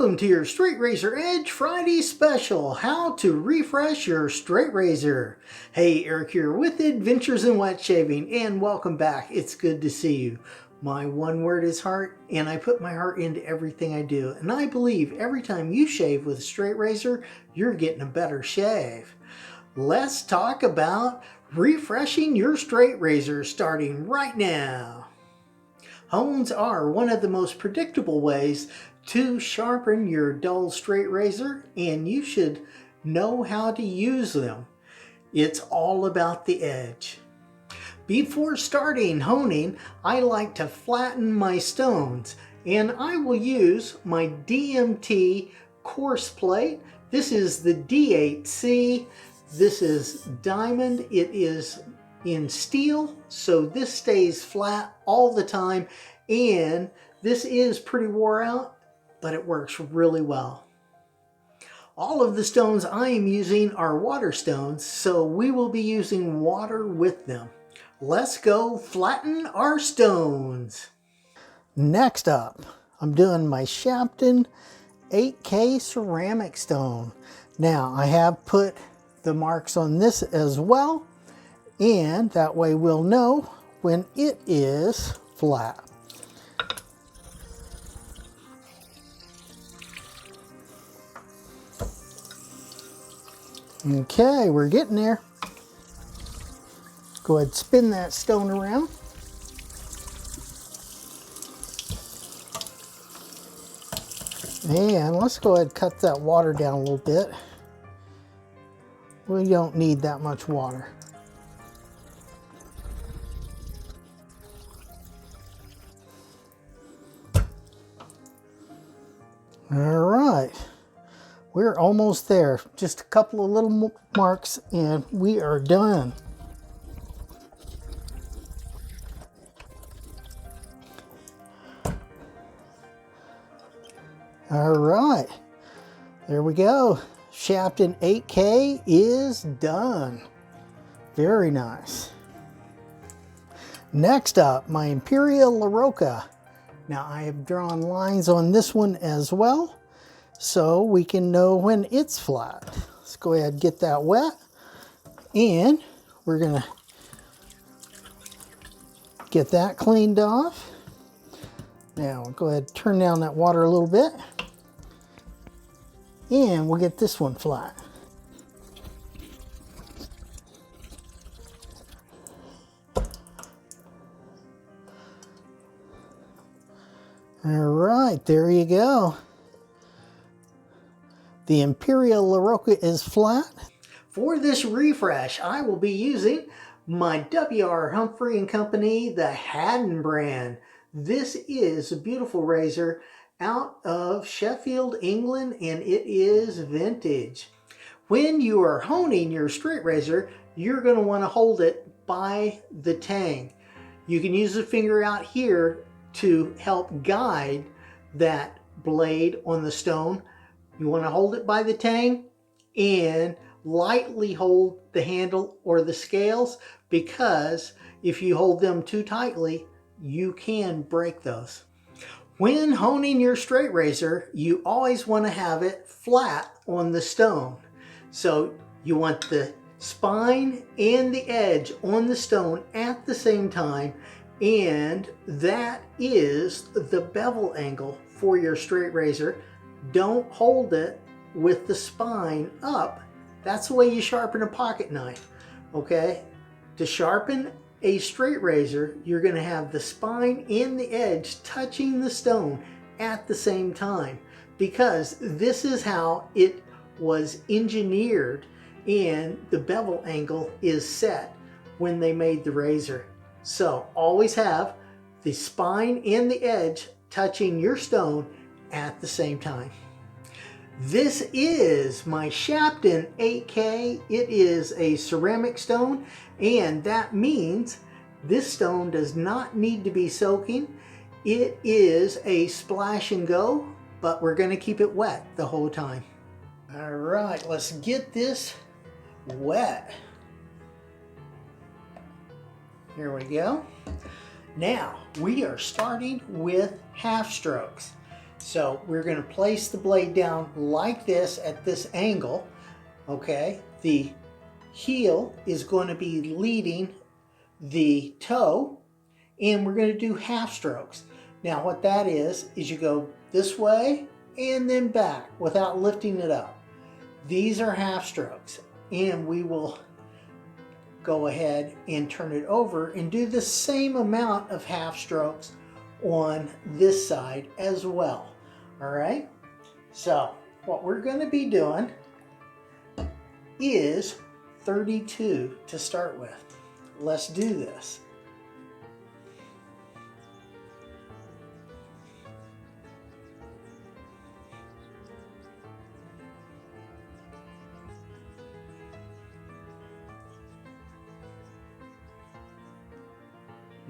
welcome to your Straight Razor Edge Friday special, how to refresh your straight razor. Hey, Eric here with Adventures in Wet Shaving, and welcome back. It's good to see you. My one word is heart, and I put my heart into everything I do, and I believe every time you shave with a straight razor, you're getting a better shave. Let's talk about refreshing your straight razor starting right now. Hones are one of the most predictable ways to sharpen your dull straight razor, and you should know how to use them. It's all about the edge. Before starting honing, I like to flatten my stones, and I will use my DMT coarse plate. This is the D8C. This is diamond. It is in steel, so this stays flat all the time, and this is pretty wore out, but it works really well. All of the stones I am using are water stones, so we will be using water with them. Let's go flatten our stones. Next up, I'm doing my Shapton 8K ceramic stone. Now, I have put the marks on this as well, and that way we'll know when it is flat. Okay, we're getting there. Go ahead and spin that stone around. And let's go ahead and cut that water down a little bit. We don't need that much water. All right, we're almost there. Just a couple of little marks and we are done. All right, there we go. Shapton 8K is done. Very nice. Next up, my Imperia Roccia. Now I have drawn lines on this one as well, so we can know when it's flat. Let's go ahead and get that wet, and we're gonna get that cleaned off. Now we'll go ahead and turn down that water a little bit, and we'll get this one flat. All right, there you go. The Imperia Roccia is flat. For this refresh, I will be using my W.R. Humphrey & Company, the Haddon brand. This is a beautiful razor out of Sheffield, England, and it is vintage. When you are honing your straight razor, you're going to want to hold it by the tang. You can use the finger out here to help guide that blade on the stone. You want to hold it by the tang and lightly hold the handle or the scales, because if you hold them too tightly, you can break those. When honing your straight razor, you always want to have it flat on the stone. So you want the spine and the edge on the stone at the same time, and that is the bevel angle for your straight razor. Don't hold it with the spine up. That's the way you sharpen a pocket knife, okay? To sharpen a straight razor, you're going to have the spine and the edge touching the stone at the same time, because this is how it was engineered, and the bevel angle is set when they made the razor. So always have the spine and the edge touching your stone at the same time. This is my Shapton 8K. It is a ceramic stone, and that means this stone does not need to be soaking. It is a splash and go, but we're going to keep it wet the whole time. All right, let's get this wet. Here we go. Now we are starting with half strokes. So we're going to place the blade down like this at this angle. Okay, the heel is going to be leading the toe, and we're going to do half strokes. Now what that is you go this way and then back without lifting it up. These are half strokes, and we will go ahead and turn it over and do the same amount of half strokes on this side as well. All right, so what we're going to be doing is 32 to start with. Let's do this.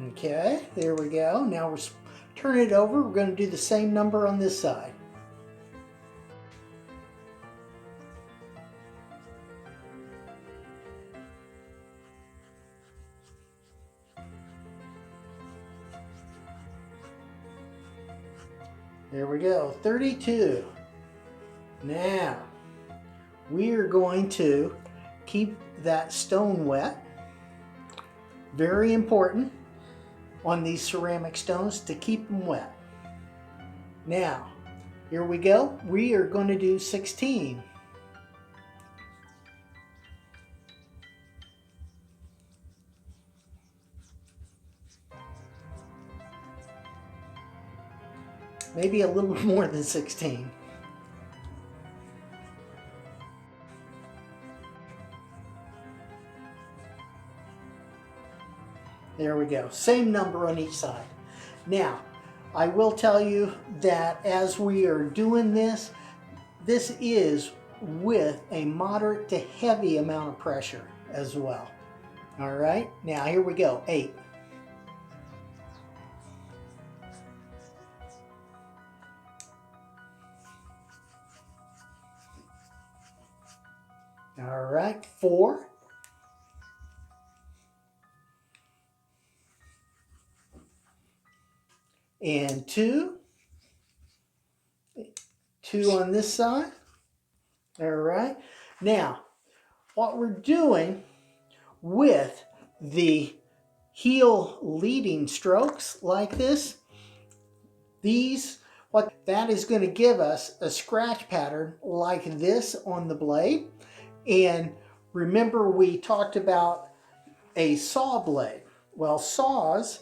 Okay, there we go. Now we're turning it over. We're going to do the same number on this side. There we go, 32. Now, we are going to keep that stone wet. Very important on these ceramic stones to keep them wet. Now, here we go. We are going to do 16. Maybe a little more than 16. There we go. Same number on each side. Now, I will tell you that as we are doing this, this is with a moderate to heavy amount of pressure as well. All right, now here we go. 8. All right, 4. And 2. 2 on this side. All right. Now, what we're doing with the heel leading strokes like this, what that is going to give us a scratch pattern like this on the blade. And remember, we talked about a saw blade. Well, saws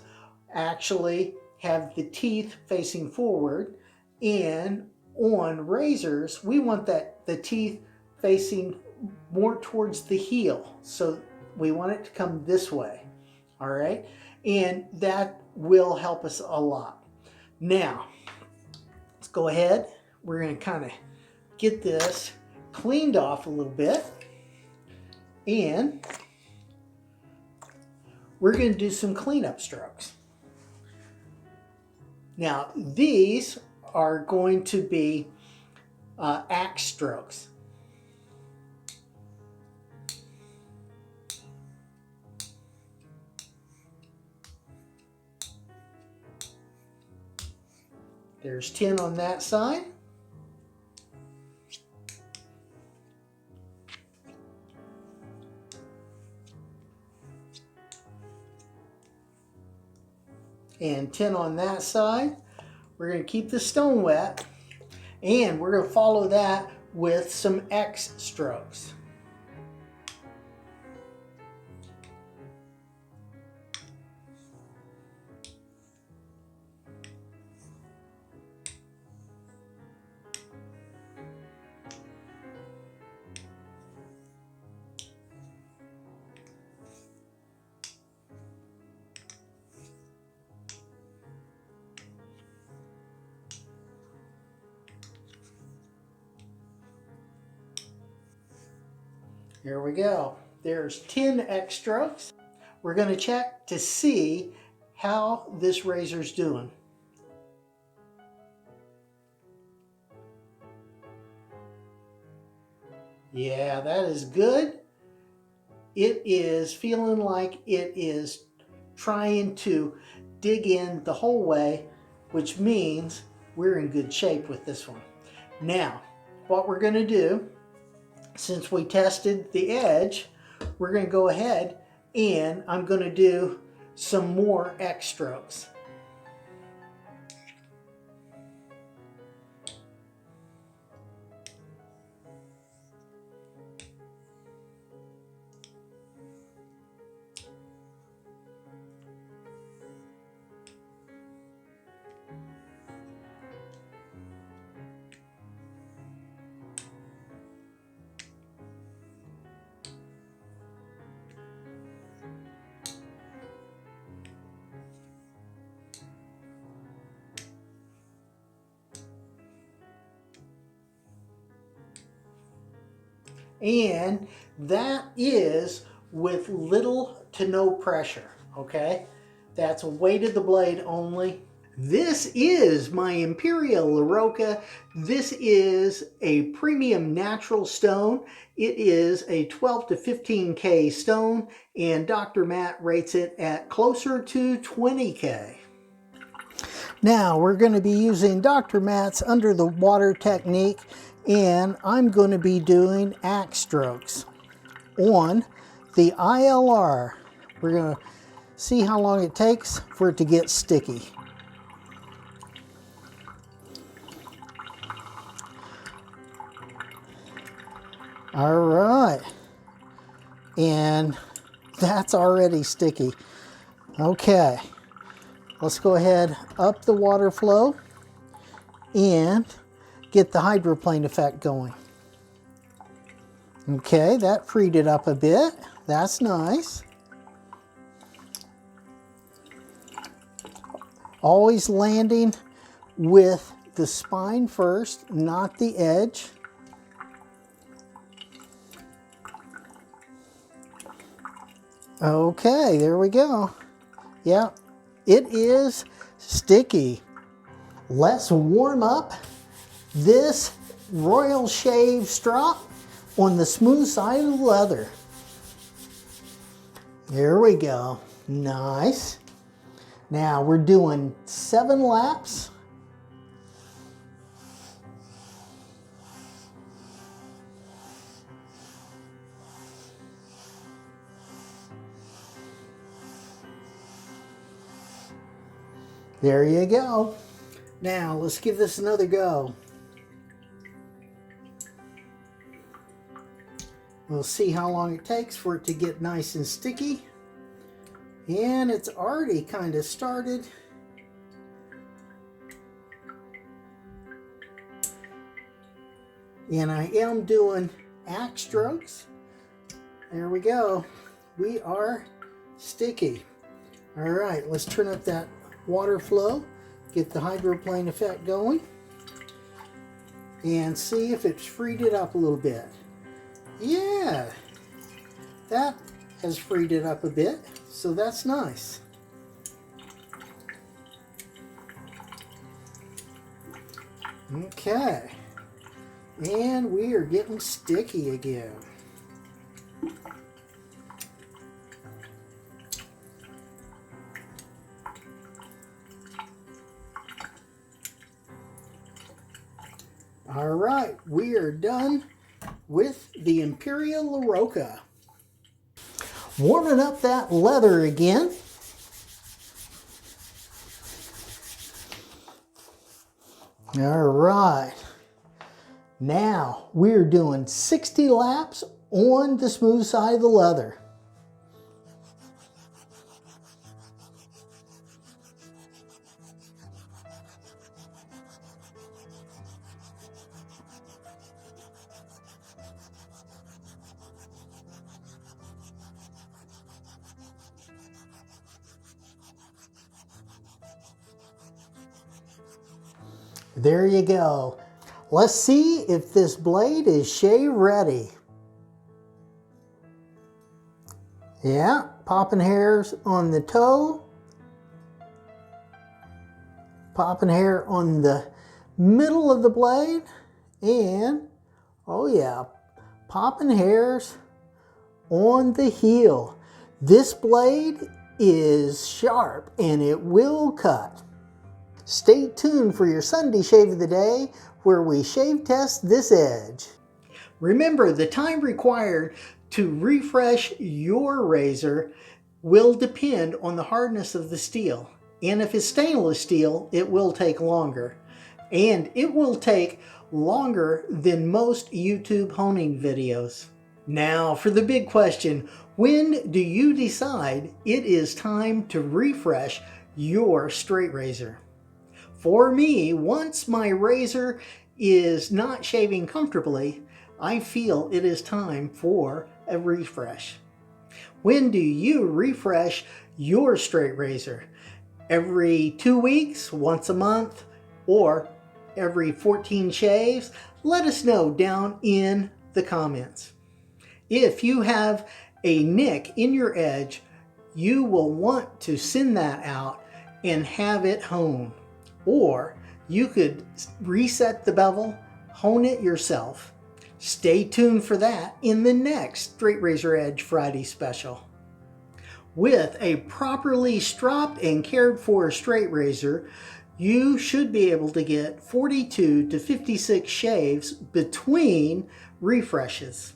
actually have the teeth facing forward, and on razors we want the teeth facing more towards the heel, so we want it to come this way. All right, and that will help us a lot. Now let's go ahead. We're going to kind of get this cleaned off a little bit, and we're going to do some cleanup strokes. Now these are going to be axe strokes. There's 10 on that side. And 10 on that side. We're going to keep the stone wet, and we're going to follow that with some X strokes. Here we go. There's 10 X strokes. We're going to check to see how this razor's doing. Yeah, that is good. It is feeling like it is trying to dig in the whole way, which means we're in good shape with this one. Now, what we're going to do, since we tested the edge, we're going to go ahead and I'm going to do some more X strokes. And that is with little to no pressure, okay? That's weight of the blade only. This is my Imperia Roccia. This is a premium natural stone. It is a 12 to 15K stone, and Dr. Matt rates it at closer to 20K. Now we're going to be using Dr. Matt's under the water technique, and I'm going to be doing axe strokes on the ILR. We're going to see how long it takes for it to get sticky. All right, and that's already sticky. Okay, let's go ahead up the water flow and get the hydroplane effect going. Okay, that freed it up a bit. That's nice. Always landing with the spine first, not the edge. Okay, there we go. Yeah, it is sticky. Let's warm up this Royal Shave strop on the smooth side of the leather. There we go. Nice. Now we're doing 7 laps. There you go. Now let's give this another go. We'll see how long it takes for it to get nice and sticky. And it's already kind of started. And I am doing axe strokes. There we go. We are sticky. All right, let's turn up that water flow, get the hydroplane effect going, and see if it's freed it up a little bit. Yeah, that has freed it up a bit, so that's nice. Okay, and we are getting sticky again. All right, we are done with the Imperia Roccia. Warming up that leather again. All right, now we're doing 60 laps on the smooth side of the leather. There you go. Let's see if this blade is shave ready. Yeah, popping hairs on the toe. Popping hair on the middle of the blade. And, oh yeah, popping hairs on the heel. This blade is sharp and it will cut. Stay tuned for your Sunday shave of the day, where we shave test this edge. Remember, the time required to refresh your razor will depend on the hardness of the steel. And if it's stainless steel, it will take longer. And it will take longer than most YouTube honing videos. Now for the big question, when do you decide it is time to refresh your straight razor? For me, once my razor is not shaving comfortably, I feel it is time for a refresh. When do you refresh your straight razor? Every 2 weeks, once a month, or every 14 shaves? Let us know down in the comments. If you have a nick in your edge, you will want to send that out and have it honed. Or you could reset the bevel, hone it yourself. Stay tuned for that in the next Straight Razor Edge Friday special. With a properly stropped and cared for straight razor, you should be able to get 42 to 56 shaves between refreshes.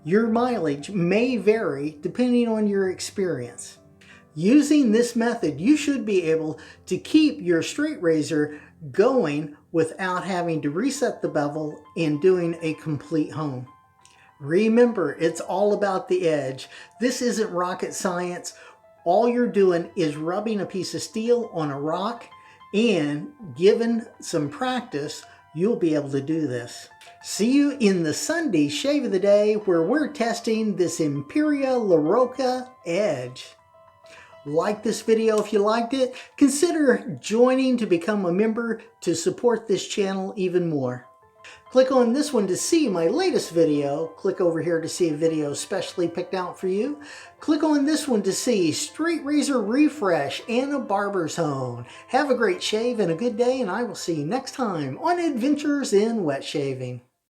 Your mileage may vary depending on your experience. Using this method, you should be able to keep your straight razor going without having to reset the bevel and doing a complete hone. Remember, it's all about the edge. This isn't rocket science. All you're doing is rubbing a piece of steel on a rock, and given some practice, you'll be able to do this. See you in the Sunday shave of the day, where we're testing this Imperia Roccia edge. Like this video if you liked it. Consider joining to become a member to support this channel even more. Click on this one to see my latest video. Click over here to see a video specially picked out for you. Click on this one to see straight razor refresh and a barber's hone. Have a great shave and a good day, and I will see you next time on Adventures in Wet Shaving.